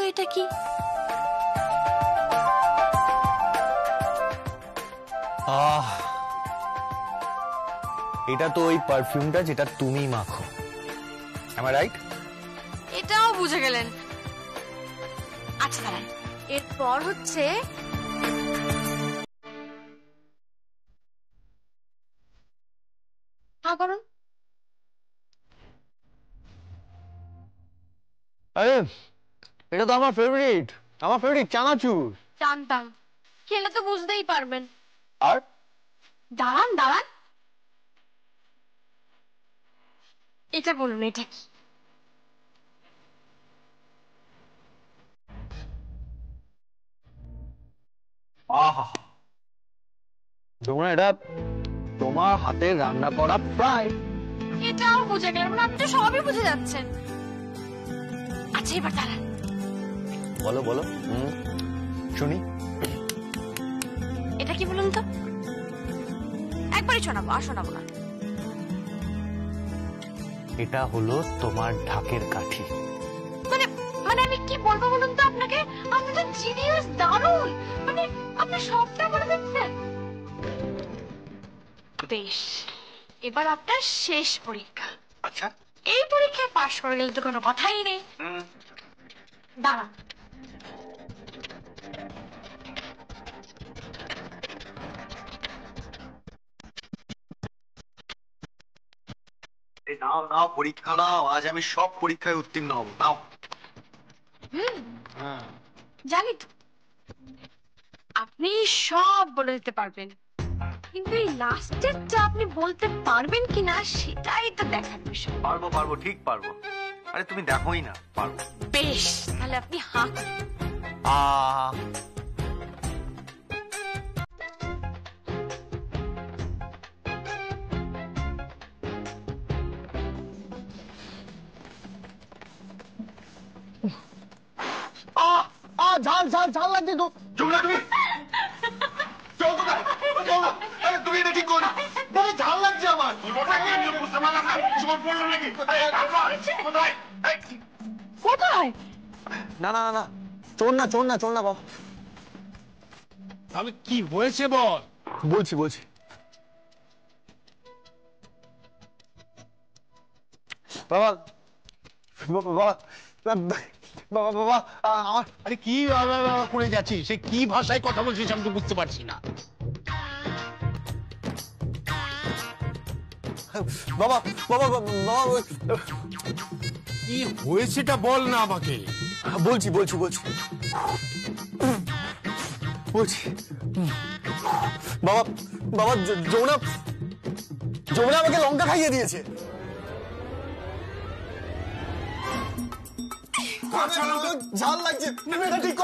তো এটা কি? এটা তো ওই পারফিউমটা যেটা তুমি মাখো, am I right? এটাও বুঝে গেলেন। আচ্ছা দাঁড়ান, এরপর হচ্ছে করুন। আরে এটা তো আমার ফেভারিট চানাচুর। জানতাম, খেলে তো বুঝতেই পারবেন। আর দাঁড়ান দাঁড়ান, এটা বলুন, এটা কি? আহা, তোমরা এটা তোমার হাতে রান্না করা ফ্রাই। এটাও বুঝে গেলেন, মানে আপনি তো সবই বুঝে যাচ্ছেন। আচ্ছা এবার দাঁড়ান, বলো বলো, শুনি। এটা কি বলুন তো? একবারই শোনাবো, আর শোনাবো না। এটা হলো তোমার ঢাকের কাঠি। মানে মানে আমি কি বলবো বলুন তো আপনাকে? আপনি তো জিনিয়াস, দারুণ, মানে আপনি সবটা বলে দিচ্ছেন। বেশ, এবার আপনার শেষ পরীক্ষা। আচ্ছা, এই পরীক্ষায় পাশ করে গেলে তো কোনো কথাই নেই। দাঁড়ান, নাও নাও পরীক্ষা নাও, আজ আমি সব পরীক্ষায় উত্তীর্ণ হব। নাও। জানি তো আপনি সব বলে দিতে পারবেন, কিন্তু এই লাস্টেরটা আপনি বলতে পারবেন কিনা সেটাই তো দেখার বিষয়। পারবো পারবো, ঠিক পারবো। আরে তুমি দেখোই না, পারবো। বেশ, তাহলে আপনি হাঁ করেন। ঝাল ঝাল ঝাল লাগছে তো। যমুনা তুমি চল কোথায়? চল না। আরে তুমি এটা ঠিক করো না। বলে ঝাল লাগছে আমার। বুঝতে পারলাম না, তোমার পড়লো নাকি? কোথায়? কোথায়? না না না, চোর না চোর না চোর না বাবা। আমি কি হয়েছে বল? বলছি বলছি। বাবা বাবা বাবা বাবা আমার। আরে কি করে যাচ্ছিস? সে কি ভাষায় কথা বলছিস আমি তো বুঝতে পারছি না। বাবা বাবা বাবা কি হয়েছেটা বল না আমাকে। বলছি বলছি বলছি বলছি। বাবা বাবা যমুনা যমুনা আমাকে লঙ্কা খাইয়ে দিয়েছে। ঝাল লাগছে, ঠিক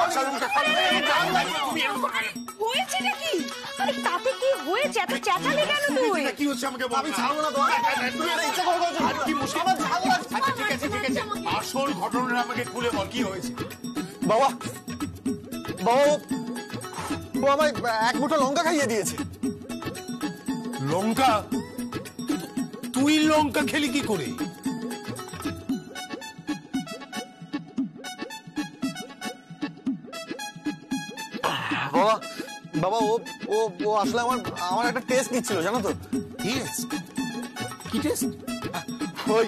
হয়েছে নাকি? আরে তাতে কি হয়েছে? এত চেঁচালি কেন তুই? কি হচ্ছে আমাকে বল। আমি ছাড়বো না তোমার। কি মুশকিল? আমার ঝাল লাগছে। আচ্ছা ঠিক আছে ঠিক আছে, আসল ঘটনাটা আমাকে খুলে বল, কি হয়েছে? বাবা বাবা ও আমায় এক মুঠো লঙ্কা খাইয়ে দিয়েছে। লঙ্কা? তুই লঙ্কা খেলি কি করে? বাবা বাবা ও ও ও আসলে আমার আমার একটা টেস্ট নিচ্ছিল, জানো তো? টেস্ট? কি টেস্ট? ওই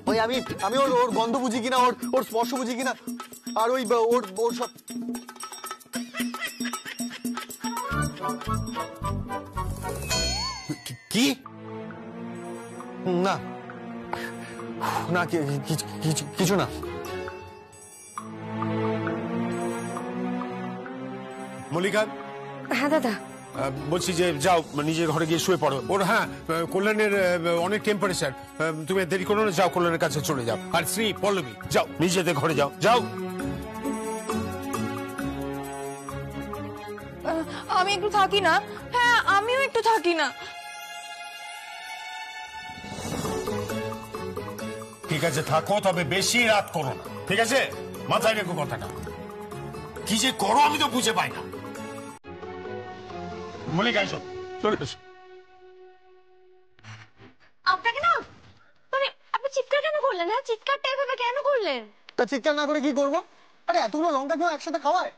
ওই আমি আমি ওর ওর গন্ধ বুঝি কিনা, ওর ওর স্পর্শ বুঝি কিনা, আর ওই ওর ওর সব। কি? না না কিছু না। মল্লিকা, হ্যাঁ দাদা। বলছি যে যাও নিজের ঘরে গিয়ে শুয়ে পড়ো। ওর হ্যাঁ কল্যাণের অনেক টেম্পারেচার, তুমি দেরি করো না, যাও কল্যাণের কাছে চলে যাও। আর শ্রী পল্লবী যাও নিজেদের ঘরে যাও যাও। আমি একটু থাকি না? হ্যাঁ আমিও একটু থাকি না। ঠিক আছে থাকো, তবে বেশি রাত করো না, ঠিক আছে? মাথায় রেখো কথাটা। কি যে করো আমি তো বুঝে পাই না। মল্লিকা এসো, চলে এসো। আপনাকে না, মানে আপনি চিৎকার কেন করলেন? হ্যাঁ চিৎকারটা এভাবে কেন করলেন? তা চিৎকার না করে কি করবো? আরে এতগুলো লঙ্কা কেউ একসাথে খাওয়ায়?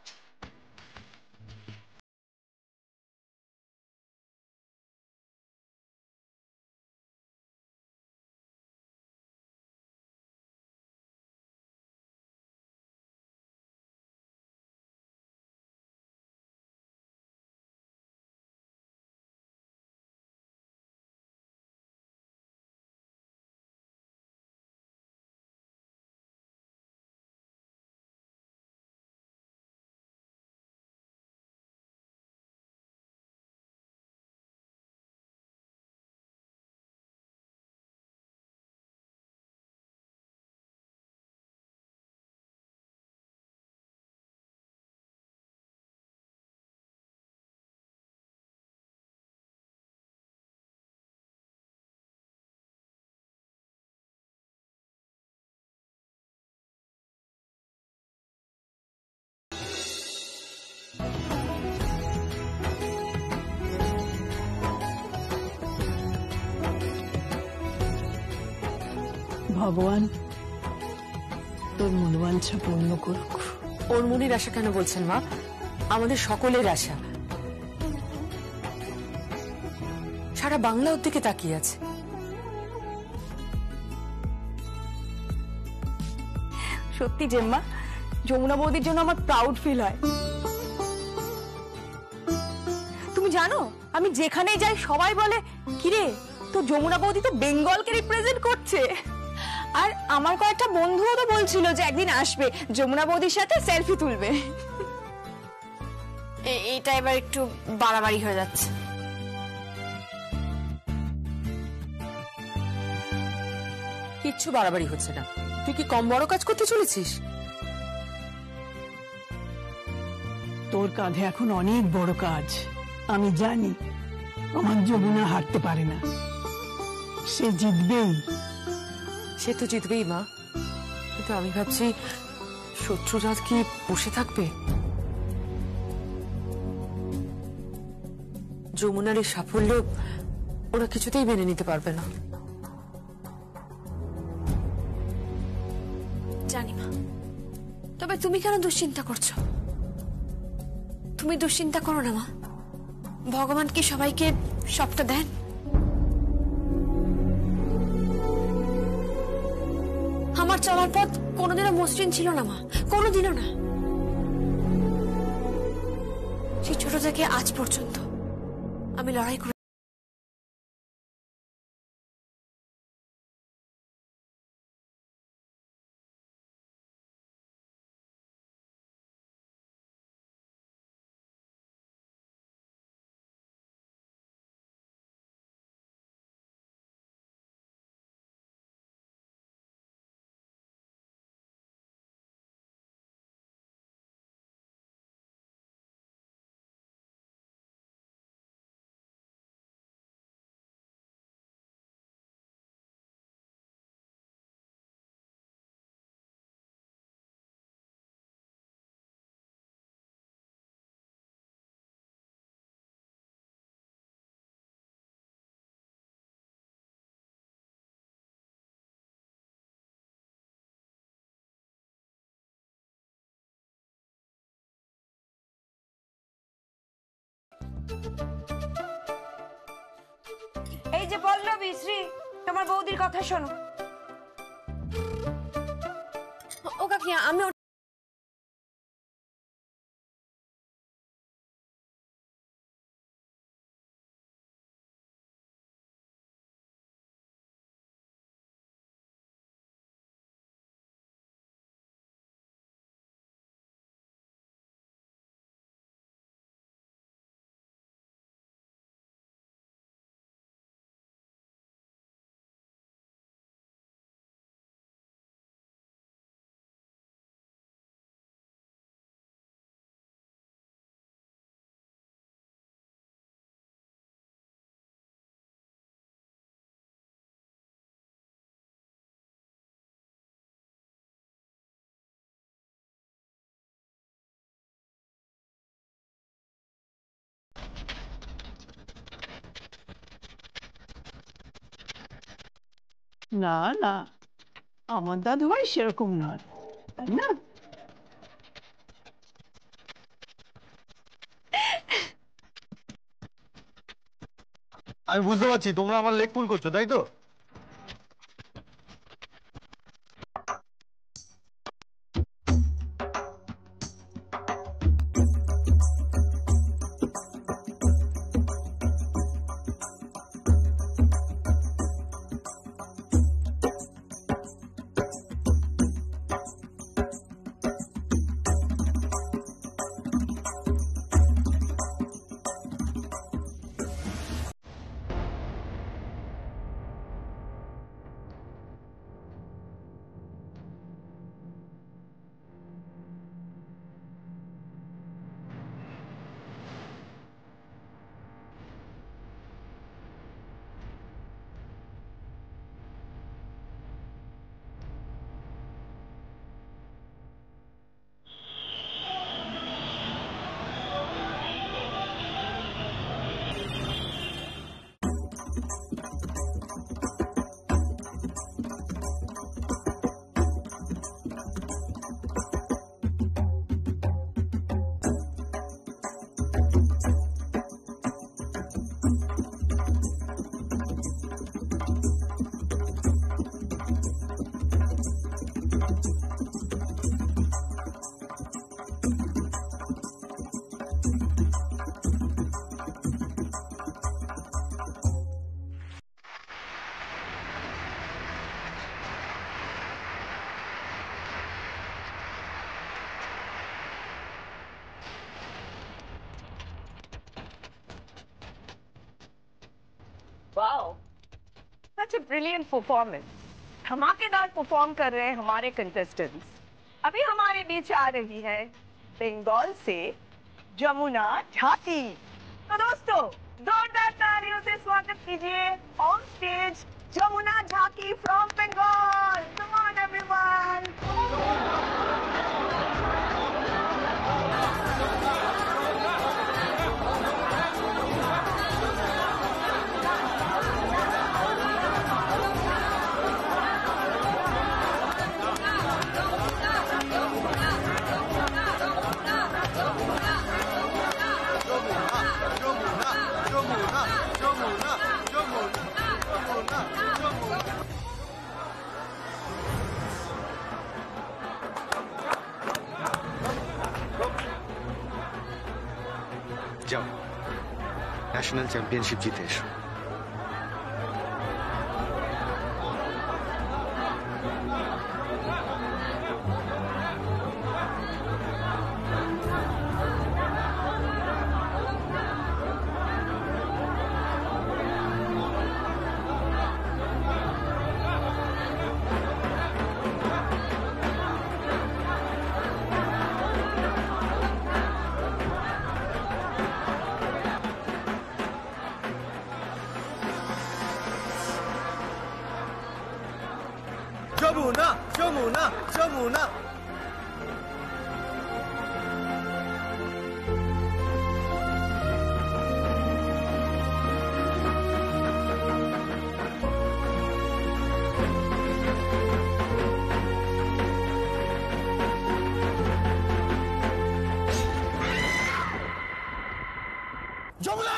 ভগবান তোর মনোবাঞ্ছা পূর্ণ করুক। ওর মনের আশা কেন বলছেন মা? আমাদের সকলের আশা। সারা বাংলা ওর দিকে তাকিয়ে আছে। সত্যি জেম্মা, যমুনা বৌদির জন্য আমার প্রাউড ফিল হয়। তুমি জানো, আমি যেখানেই যাই সবাই বলে, কিরে তো যমুনা বৌদি তো বেঙ্গলকে রিপ্রেজেন্ট করছে। আর আমার কয়েকটা বন্ধুও তো বলছিল যে একদিন আসবে, যমুনা বৌদির সাথে সেলফি তুলবে। এটা এবার একটু বাড়াবাড়ি হয়ে যাচ্ছে। কিচ্ছু বাড়াবাড়ি হচ্ছে না। তুই কি কম বড় কাজ করতে চলেছিস? তোর কাঁধে এখন অনেক বড় কাজ। আমি জানি আমার যমুনা হারতে পারে না, সে জিতবেই। সে তো জিতবেই মা, কিন্তু আমি ভাবছি শত্রুরাজ কি বসে থাকবে? যমুনার এই সাফল্য ওরা কিছুতেই মেনে নিতে পারবে না। জানি মা, তবে তুমি কেন দুশ্চিন্তা করছো? তুমি দুশ্চিন্তা করো না মা, ভগবান কি সবাইকে সবটা দেন? আমার চলার পথ কোনোদিনও মসৃণ ছিল না মা, কোনোদিনও না। সেই ছোট থেকে আজ পর্যন্ত আমি লড়াই করে এই যে পল্লবী, শ্রী, তোমার বৌদির কথা শোনো। ও কাকি, আমি না না, আমার দাদু ভাই সেরকম নয়, তাই না? আমি বুঝতে পারছি তোমরা আমার লেগ পুল করছো, তাই তো? Wow, such a brilliant performance. धमाकेदार परफॉर्म कर रहे हैं हमारे कंटेस्टेंट्स। अभी हमारे बीच आ रही है बंगाल से जमुना झाकी। तो दोस्तों, जोरदार तालियों से स्वागत कीजिए on stage Jamuna Jhaki from Bengal. Come on everyone. যাও, ন্যাশনাল চ্যাম্পিয়নশিপ জিতে এসো। যমুনা যমুনা যমুনা। যমুনা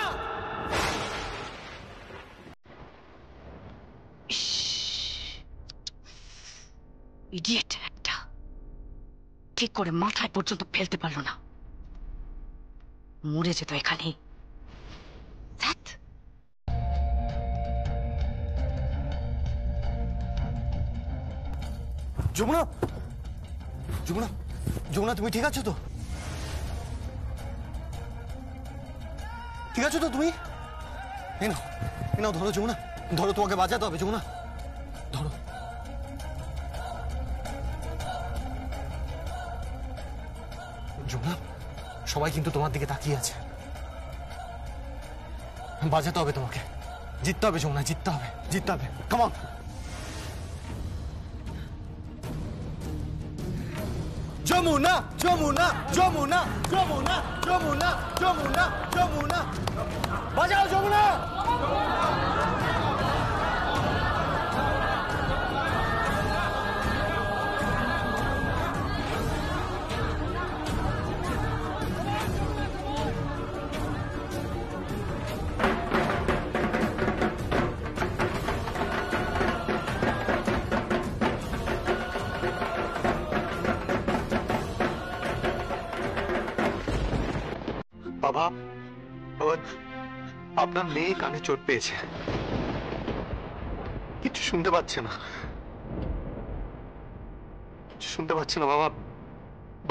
ইডিয়েট একটা, ঠিক করে মাথায় পর্যন্ত ফেলতে পারলো না, মরে যেত এখানেই। যমুনা যমুনা যমুনা, তুমি ঠিক আছো তো? ঠিক আছো তো তুমি? এ নাও ধরো যমুনা, ধরো, তোমাকে বাঁচাতে হবে যমুনা, ধরো। যমুনা, সবাই কিন্তু তোমার দিকে তাকিয়ে আছে, বাঁচাতে হবে তোমাকে, জিততে হবে যমুনা, জিততে হবে, জিততে হবে। Come on. যমুনা যমুনা যমুনা যমুনা যমুনা যমুনা যমুনা, বাজাও যমুনা। আপনার মেয়ে কানে চোট পেয়েছে, কিছু শুনতে পাচ্ছে না, কিছু শুনতে পাচ্ছে না বাবা।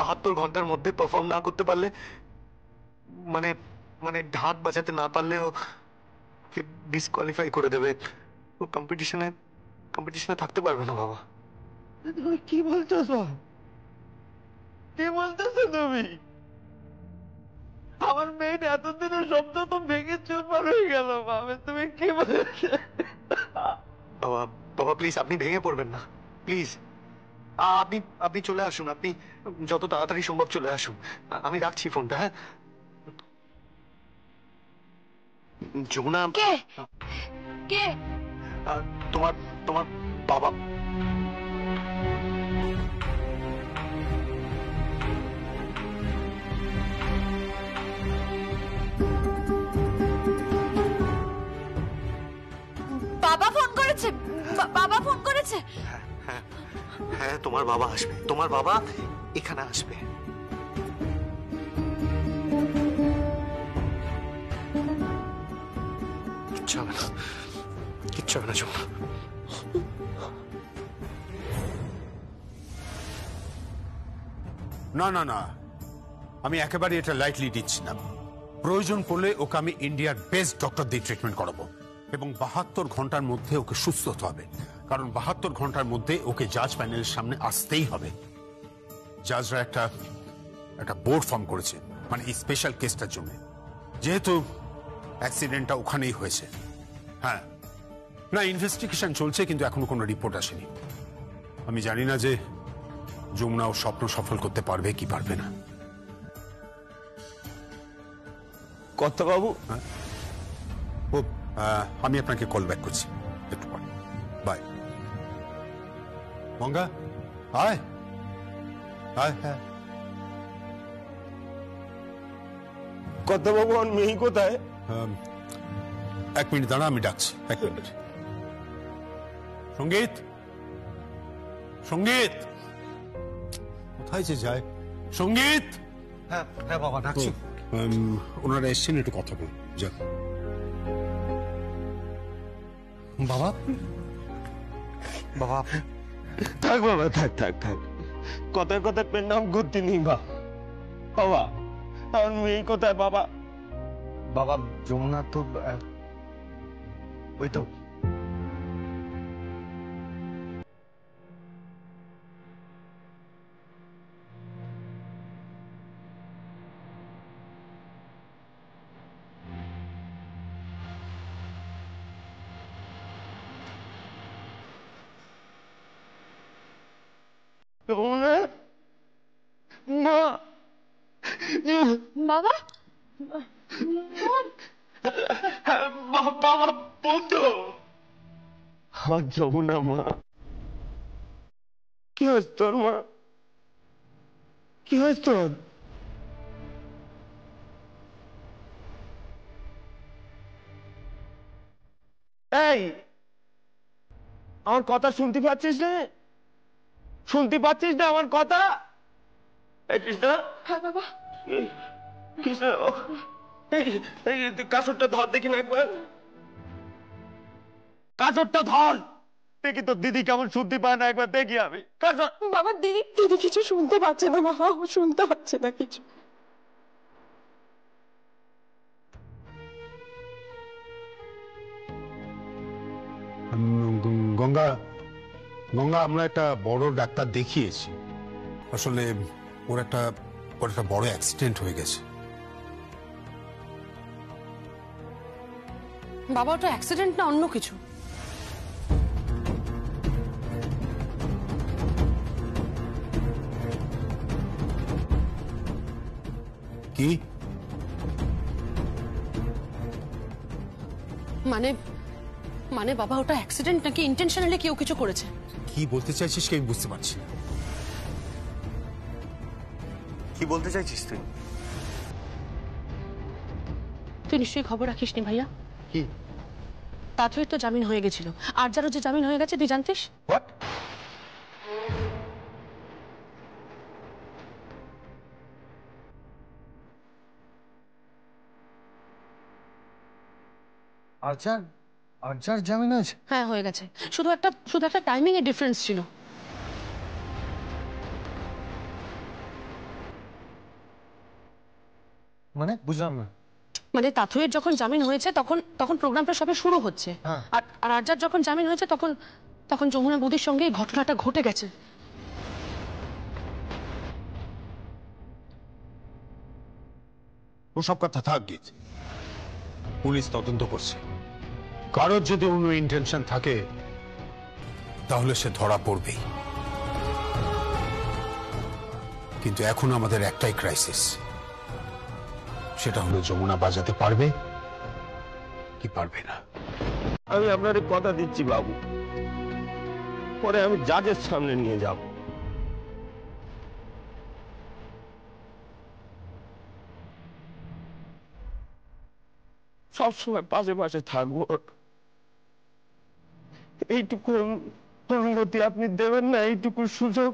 72 ঘন্টার মধ্যে পারফর্ম না করতে পারলে, মানে মানে ঢাক বাজাতে না পারলেও ডিসকোয়ালিফাই করে দেবে। ও কম্পিটিশনে থাকতে পারবে না বাবা। তুমি কি বলতেছো? কি বলতেছো তুমি? আমার মেয়ের এতদিনের শব্দ তো ভেঙে চুরমার হয়ে গেল বাবা। তুমি কি বলছো? বাবা বাবা প্লিজ, আপনি ভেঙে পড়বেন না প্লিজ। আপনি আপনি চলে আসুন, আপনি যত তাড়াতাড়ি সম্ভব চলে আসুন। আমি রাখছি ফোনটা, হ্যাঁ? যমুনা, কে কে তোমার তোমার বাবা। বাবা ফোন করেছে, বাবা ফোন করেছে। হ্যাঁ হ্যাঁ, তোমার বাবা আসবে, তোমার বাবা এখানে আসবে। কিচ্ছু হবে না, কিচ্ছু হবে না যমুনা। না না না, আমি একেবারে এটা লাইটলি দিচ্ছি না। প্রয়োজন পড়লে ওকে আমি ইন্ডিয়ার বেস্ট ডক্টর দিয়ে ট্রিটমেন্ট করাবো, এবং 72 ঘন্টার মধ্যে ওকে সুস্থ হতে হবে। কারণ 72 ঘন্টার মধ্যে ওকে জাজ প্যানেলের সামনে আসতেই হবে। জাজরা একটা বোর্ড ফর্ম করেছে, মানে এই স্পেশাল কেসটার জন্য, যেহেতু অ্যাক্সিডেন্টটা ওখানেই হয়েছে। হ্যাঁ, না ইনভেস্টিগেশন চলছে, কিন্তু এখনো কোনো রিপোর্ট আসেনি। আমি জানি না যে যমুনা ও স্বপ্ন সফল করতে পারবে কি পারবে না। কত বাবু? ও, আমি আপনাকে কল ব্যাক করছি একটু পরে। বাই। গঙ্গা, আয় আয়। হ্যাঁ, কত বাবু, আমার মেয়ে কোথায়? 1 মিনিট দাঁড়া, আমি ডাকছি। 1 মিনিট। সঙ্গীত, সঙ্গীত কোথায় যে যায়? সঙ্গীত। হ্যাঁ হ্যাঁ বাবা, ডাকছি। ওনারা এসছেন, একটু কথা বল। যা বাবা, বাবা আপনি থাক বাবা, থাক থাক থাক। কথায় কথায় পেন নাম করতে নেই বাবা। আমার মেয়ে কোথায় বাবা? বাবা যমুনা তো ওই তো। মা, বাবা বাবা বন্ধু, আমার যমুনা মা। কি হয়েছে তোর মা? কি হয়েছে তোর? এই, আমার কথা শুনতে পাচ্ছিস না? শুনতে পাচ্ছিস না আমার কথা? এই কৃষ্ণা। হ্যাঁ বাবা। কৃষ্ণা, এই কাঁচরটা ধর দেখি না একবার। কাঁচরটা ধর দেখি, তোর দিদি কেমন শুনতে পায় না, একবার দেখি আমি। কাঁচর। বাবা দিদি দিদি কিছু শুনতে পাচ্ছে না, বাবা ও শুনতে পাচ্ছে না কিছু। গঙ্গা, গঙ্গা আমরা একটা বড় ডাক্তার দেখিয়েছি। আসলে ওর একটা বড় অ্যাক্সিডেন্ট হয়ে গেছে। বাবা ওটা অ্যাক্সিডেন্ট না অন্য কিছু? কি মানে মানে বাবা ওটা অ্যাক্সিডেন্ট নাকি ইন্টেনশনালি কেউ কিছু করেছে? কি বলতে চাইছিস কি আমি বুঝতে পারছি না। কি বলতে চাইছিস তুই? তুই নিশ্চয়ই খবর রাখিসনি ভাইয়া। কি? তাজুয়ের তো জামিন হয়ে গেছিল, আর যারও যে জামিন হয়ে গেছে তুই জানতিস? হোয়াট? আচ্ছা আচ্ছার জামিন আছে? হ্যাঁ হয়ে গেছে, শুধু একটা টাইমিং এর ডিফারেন্স ছিল। মানে বুঝলাম না। মানে তাথুয়ের যখন জামিন হয়েছে তখন প্রোগ্রামটা সবে শুরু হচ্ছে, আর আরজার যখন জামিন হয়েছে তখন যমুনা বৌদির সঙ্গে এই ঘটনাটা ঘটে গেছে। ওসব কথা থাক গিয়েছে, পুলিশ তদন্ত করছে। কারোর যদি অন্য ইন্টেনশন থাকে তাহলে সে ধরা পড়বেই। কিন্তু এখন আমাদের একটাই ক্রাইসিস, সেটা হলো যমুনা বাজাতে পারবে কি পারবে না। আমি আপনার কথা দিচ্ছি বাবু, পরে আমি জাজের সামনে নিয়ে যাব। সবসময় পাশে পাশে থাকবো। এইটুকু অনুমতি আপনি দেবেন না? এইটুকু সুযোগ?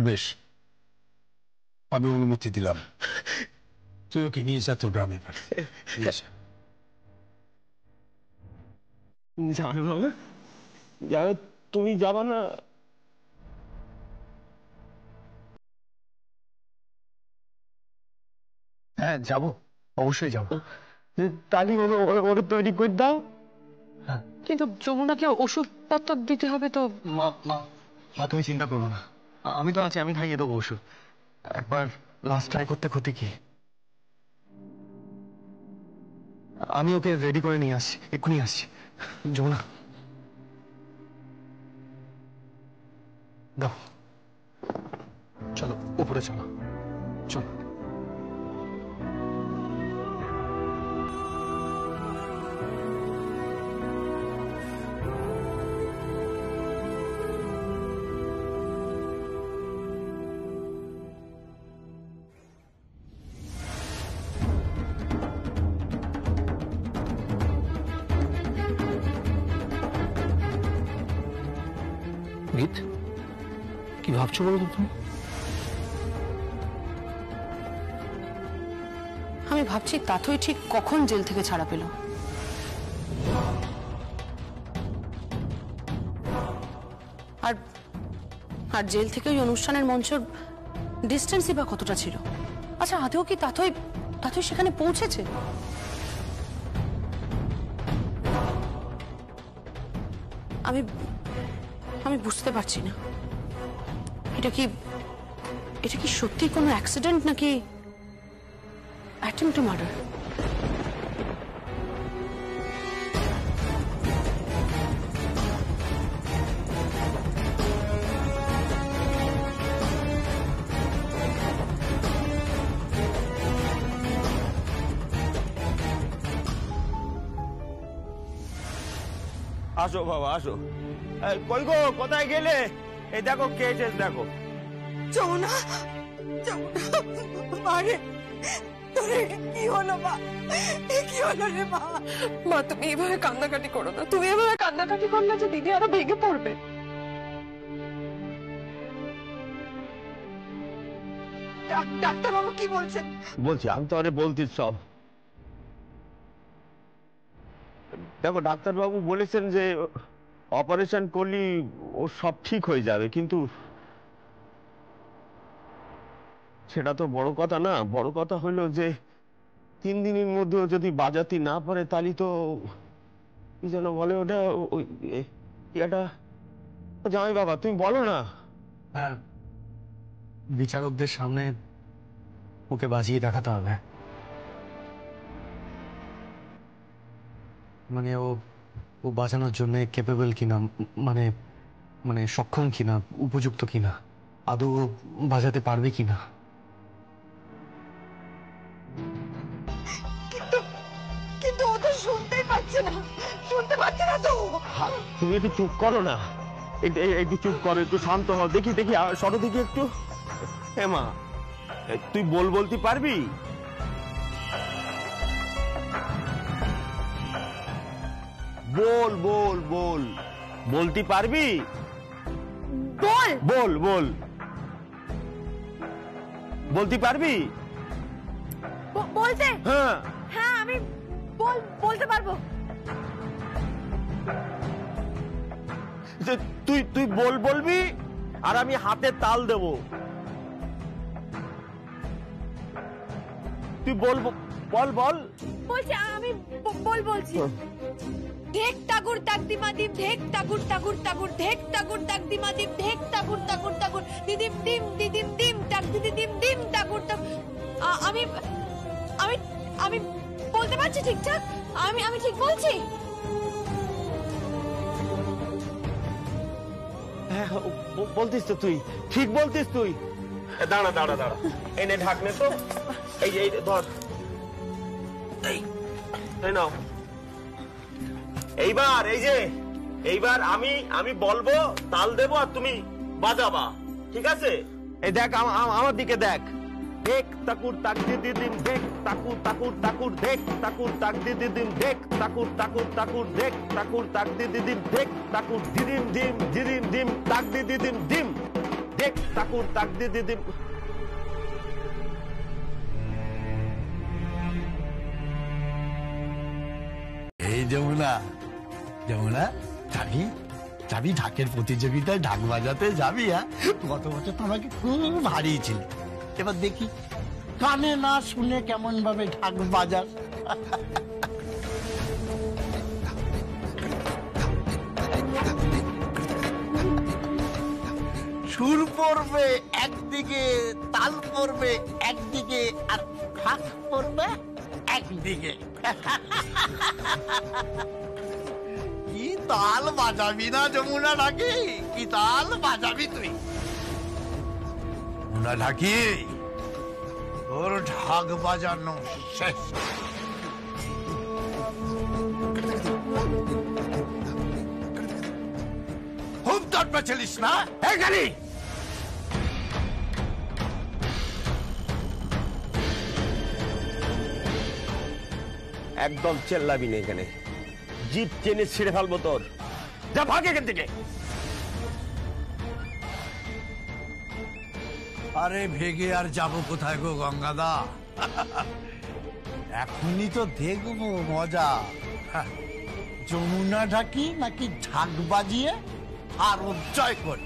বেশ, আমি অনুমতি দিলাম। তুই ওকে নিয়ে যা তোর গ্রামে। যাবে বাবা, যাবে? তুমি যাবা না? হ্যাঁ যাবো, অবশ্যই যাবো। তাহলে ওরে তৈরি করে দাও। কিন্তু যমুনাকে ওষুধপত্র দিতে হবে তো। মা মা মা তুমি চিন্তা করো না, আমি তো আছি, আমি খাইয়ে দেবো ওষুধ। একবার লাস্ট ট্রাই করতে ক্ষতি কি? আমি ওকে রেডি করে নিয়ে আসছি, এক্ষুনি আসছি। যমুনা দাও, চলো উপরে চলো, চলো। গীত, কি ভাবছো বলো তো তুমি? আমি ভাবছি তাথুই ঠিক কখন জেল থেকে ছাড়া পেল। আর জেল থেকে ওই অনুষ্ঠানের মঞ্চের ডিস্টেন্সই বা কতটা ছিল? আচ্ছা আদৌ কি তাথুই সেখানে পৌঁছেছে? আমি বুঝতে পারছি না, এটা কি সত্যি কোনো অ্যাক্সিডেন্ট নাকি অ্যাটেম্পট টু মার্ডার? আসো বাবা আসো। কই গো, কোথায় গেলে? এই দেখো কে এসেছে, দেখো। যমুনা, মারে তোরে কি হলো মা? কি হলো রে মা? মা তুমি এভাবে কান্নাকাটি করো না, তুমি এভাবে কান্নাকাটি করলে যে দিদি আরো ভেঙে পড়বে। ডাক্তারবাবু কি বলছেন? বলছি আমি তো বলছি সব। দেখো ডাক্তারবাবু বলেছেন যে অপারেশন করলে ও সব ঠিক হয়ে যাবে, কিন্তু সেটা তো বড় কথা না। বড় কথা হলো যে 3 দিনের মধ্যে যদি বাজাতে না পারে তাহলে তো কি যেন বলে ওটা, এটা জামাই বাবা তুমি বলো না। হ্যাঁ, বিচারকদের সামনে ওকে বাজিয়ে দেখাতে হবে, মানে ও বাঁচানোর জন্য ক্যাপেবল কিনা, মানে সক্ষম কিনা, উপযুক্ত কিনা, আদৌ বাজাতে পারবে কিনা। কিন্তু ও তো শুনতেই পাচ্ছে না, তো। তুমি একটু চুপ করো না, একটু চুপ করো, একটু শান্ত হও। দেখি সরো দেখি একটু। হে মা, তুই বলতে পারবি? বলতে পারবি? বল বল বল, বলতে পারবি? বলতে? হ্যাঁ হ্যাঁ আমি বলতে পারবো। তুই তুই বলবি আর আমি হাতে তাল দেব। তুই বল বল বল। বলছি আমি বলছি। ঢেক টাকুর তাকদিমা দিম, ঢেক টাকুর টাকুর টাকুর, ঢেক টাকুর তাকদিমা দিম, ঢেক টাকুর টাকুর টাকুর, দিদিম দিম দিদিম দিম টাক দিদি দিম দিম টাকুর টাক। আমি আমি আমি বলতে পারছি ঠিকঠাক? আমি ঠিক বলছি? হ্যাঁ বলতিস তো তুই, ঠিক বলতিস তুই। দাঁড়া দাঁড়া দাঁড়া, এনে ঢাকনে তো, এই এই ধর, এই নাও। এইবার এই যে এইবার আমি বলবো, তাল দেবো আর তুমি বাজাবা, ঠিক আছে? এই দেখ আমার দিকে দেখ। ঢেক টাকুর তাক দিদিম, ঢেক টাকুর টাকুর টাকুর, ঢেক টাকুর তাক দিদিম, ঢেক টাকুর টাকুর টাকুর, ঢেক টাকুর তাক দিদিম, ঢেক টাকুর দিদিম দিম দিদিম দিম তাক দিদিম দিম, ঢেক টাকুর তাক দিদিম। এই যমুনা, যমুনা যাবি যাবি ঢাকের প্রতিযোগিতায় ঢাক বাজাতে যাবি? হ্যাঁ, গত বছর তো আমাকে খুব হারিয়েছিল। এবার দেখি কানে না শুনে কেমন ভাবে ঢাক বাজাস। সুর পড়বে একদিকে, তাল পড়বে একদিকে, আর ঢাক পড়বে একদিকে। কি তাল বাজাবি না যমুনা ঢাকি? কি তাল বাজাবি তুই যমুনা ঢাকি? তোর ঢাক বাজানো শেষ। খুব তৎপর ছিলিস না এখানে? একদম চেল্লাবি না এখানে, জিপ টেনে ছিঁড়ে ফেলবো তোর। যা ভাগ এখান থেকে। আরে ভেগে আর যাবো কোথায় গো গঙ্গাদা? এখনই তো দেখবো মজা। যমুনা ঢাকি নাকি ঢাক বাজিয়ে আর জয় করে।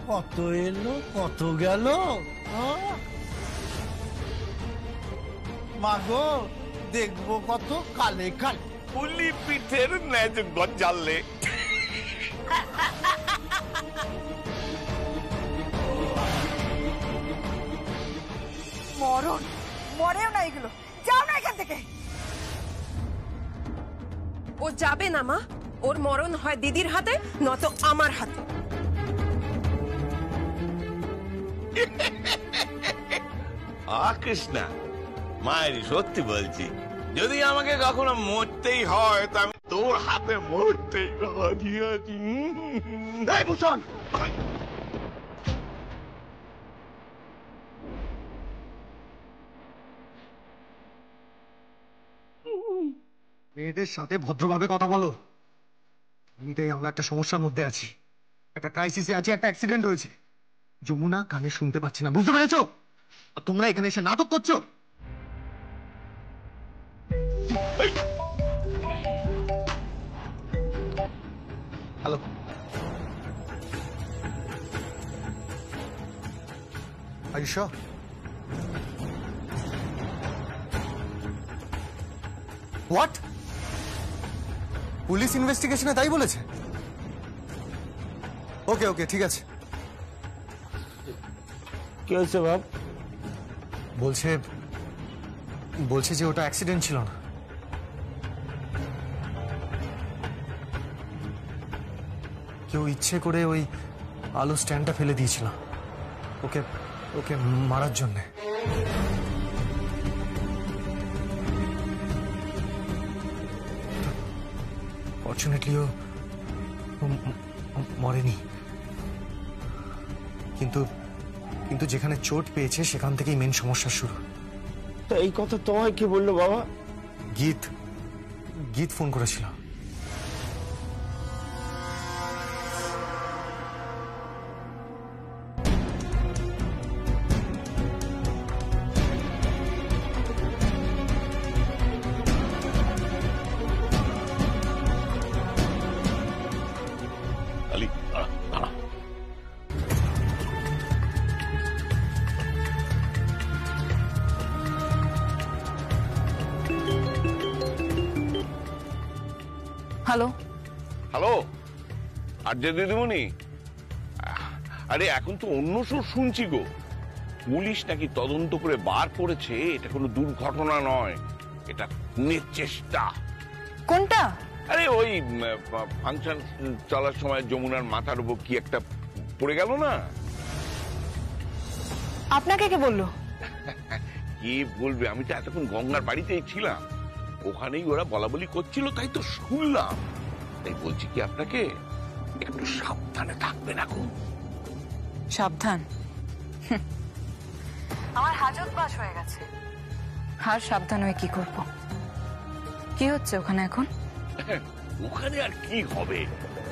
কত এলো কত গেল, মাগো দেখবো কত কালে কালে। পুলি পিঠের ন্যাজ গজালে। মরণ মরেও না এগুলো, যাও না এখান থেকে। ও যাবে না মা, ওর মরণ হয় দিদির হাতে নয়তো আমার হাতে। কৃষ্ণা মায়ের সত্যি বলছি, যদি আমাকে কখনো মরতেই হয় তো আমি তোর হাতে মরতেই রাজি আছি। ভূষণ, মেয়েদের সাথে ভদ্রভাবে কথা বলো। এমনিতেই আমরা একটা সমস্যার মধ্যে আছি, একটা ক্রাইসিসে আছি, একটা অ্যাক্সিডেন্ট হয়েছে। যমুনা কানে শুনতে পাচ্ছি না, বুঝতে পেরেছো? আর তোমরা এখানে এসে নাটক করছো। Hello, Are you sure? What? Police ইনভেস্টিগেশনে তাই বলেছে? ওকে ওকে ঠিক আছে। কি হয়েছে বাপ? বলছে যে ওটা অ্যাক্সিডেন্ট ছিল না, কেউ ইচ্ছে করে ওই আলু স্ট্যান্ডটা ফেলে দিয়েছিল ওকে ওকে মারার জন্যে। ফরচুনেটলি ও মরেনি, কিন্তু কিন্তু যেখানে চোট পেয়েছে সেখান থেকেই মেন সমস্যা শুরু। তো এই কথা তোমায় কি বললো বাবা? গীত গীত ফোন করেছিল। আলি দাঁড়া। হ্যালো হ্যালো, আর যে দিদিমণি, আরে এখন তো অন্য সুর শুনছি গো। পুলিশ নাকি তদন্ত করে বার করেছে এটা কোনো দুর্ঘটনা নয়, এটা খুনের চেষ্টা। কোনটা? আরে ওই ফাংশন চলার সময় যমুনার মাথার উপর কি একটা পড়ে গেল না। আপনাকে কে বললো? কি বলবে, আমি তো এতক্ষণ গঙ্গার বাড়িতেই ছিলাম, ওখানেই ওরা বলা বলি করছিল, তাই তো শুনলাম। তাই বলছি কি আপনাকে একটু সাবধানে থাকবেন এখন। সাবধান? আমার হাজত বাস হয়ে গেছে, আর সাবধান হয়ে কি করব? কি হচ্ছে ওখানে এখন? ওখানে আর কি হবে,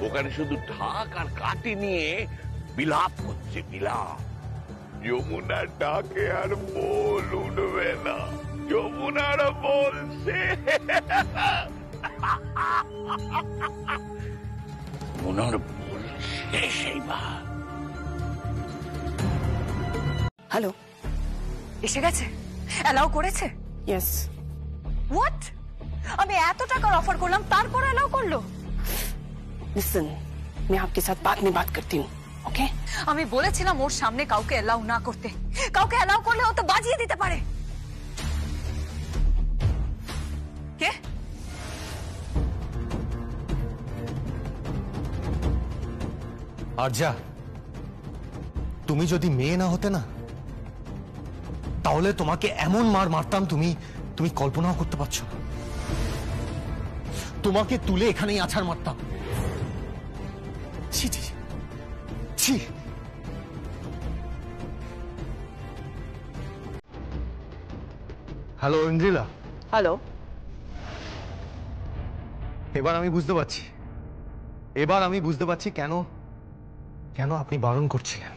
ওখানে শুধু ঢাক আর কাটি নিয়ে বিলাপ হচ্ছে, বিলাপ। যমুনার ডাকে আর বল উঠবে না, যমুনার বলছে যমুনার বলছে সেইবার। হ্যালো, এসে গেছে? অ্যালাউ করেছে? ইয়েস। হোয়াট? আমি এত টাকার অফার করলাম তারপর অ্যালাউ করলো? লিসেন, मैं आपके साथ बाद में बात करती हूँ, ओके? আমি বলেছিলাম ওর সামনে কাউকে অ্যালাউ না করতে। কাউকে অ্যালাউ করলে ও তো বাজিয়ে দিতে পারে। কে? আরজা, তুমি যদি মেয়ে না হতে না, তাহলে তোমাকে এমন মার মারতাম তুমি কল্পনাও করতে পারছো না। তোমাকে তুলে এখানেই আছাড় মারতাম। ছি ছি ছি। হ্যালো ইন্দ্রিলা। হ্যালো। এবার আমি বুঝতে পারছি কেন আপনি বারণ করছিলেন।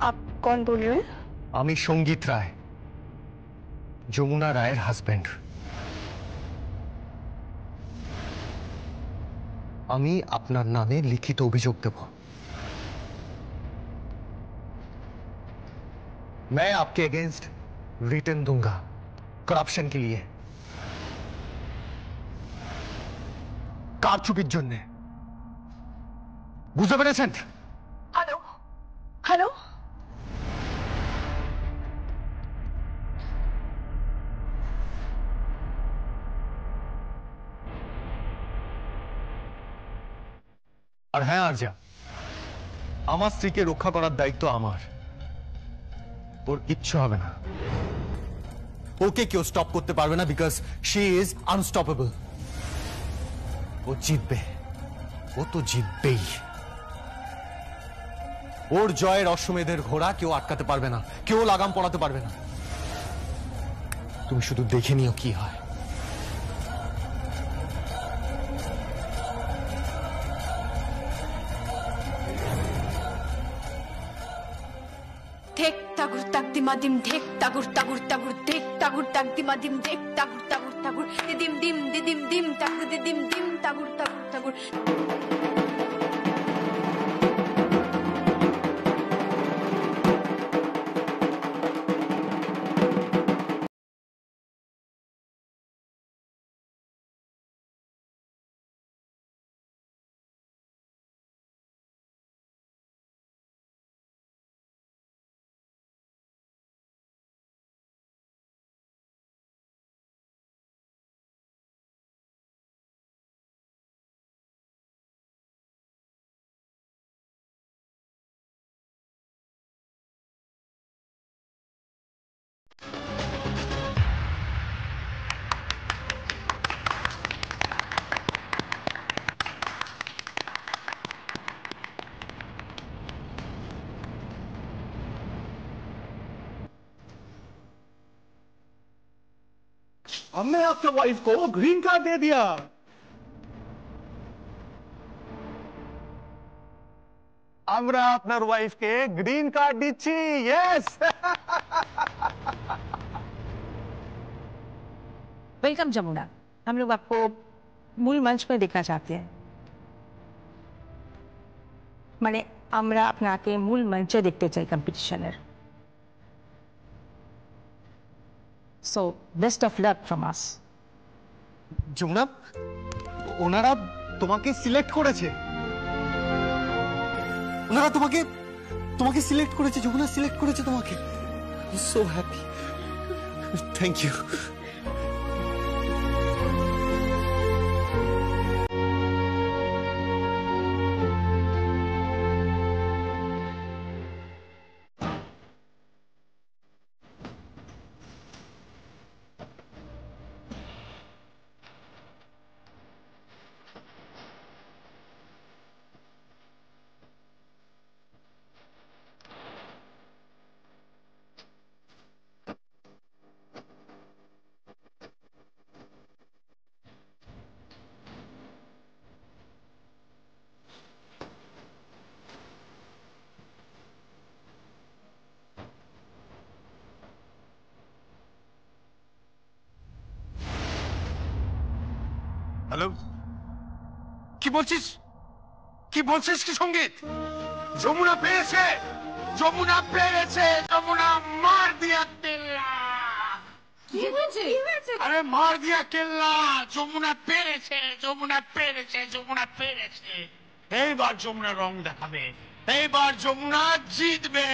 आप कौन बोल रहे हैं? আমি সঙ্গীত রায়, যমুনা রায়ের হাজবেন্ড। আমি আপনার নামে লিখিত অভিযোগ দেব। मैं आपके अगेंस्ट रिटर्न दूंगा करप्शन के लिए, কারচুপির জন্য। বুঝতে পেরেছেন? Hello hello. আর হ্যাঁ আরজা, আমার স্ত্রীকে রক্ষা করার দায়িত্ব আমার। ওর কিচ্ছু হবে না, ওকে কেউ স্টপ করতে পারবে না, বিকজ শি ইজ আনস্টপেবল। ও জিতবে, ও তো জিতবেই। ওর জয়ের অশ্বমেধের ঘোড়া কেউ আটকাতে পারবে না, কেউ লাগাম পড়াতে পারবে না। তুমি শুধু দেখে নিও কি হয়। ঠেক তাগুর তাকদিমাদিম ঠেক তাগুর তাগুর তাগুর ঠেক তাগুর তাকদিমাদিম ঠেক তাগুর তাগুর তাগুর দিদিম দিম দিদিম দিম তাগুর দিদিম দিম তাগুর তাগুর তাগুর। हमने आपके वाइफ को ग्रीन कार्ड दे दिया। আমরা আপনার ওয়াইফকে গ্রিন কার্ড দিচ্ছি। यस वेलकम जमुना, हम लोग आपको मूल मंच पर देखना चाहते हैं। মানে আমরা আপনাকে মূল মঞ্চে দেখতে চাই কম্পিটিশনের। So best of luck from us. Jamuna, ওনারা তোমাকে সিলেক্ট করেছে। ওনারা তোমাকে সিলেক্ট করেছে। যমুনা সিলেক্ট করেছে তোমাকে। So happy. Thank you. Hello, কি বলছিস? কি বলছিস কি সঙ্গীত? যমুনা পেয়েছে, যমুনা পেয়েছে, যমুনা মার দিয়া কেল্লা। কি হয়েছে? আরে মার দিয়া কেল্লা, যমুনা পেরেছে, যমুনা পেরেছে, যমুনা পেরেছে। এইবার যমুনা রং দেখাবে, এইবার যমুনা জিতবে।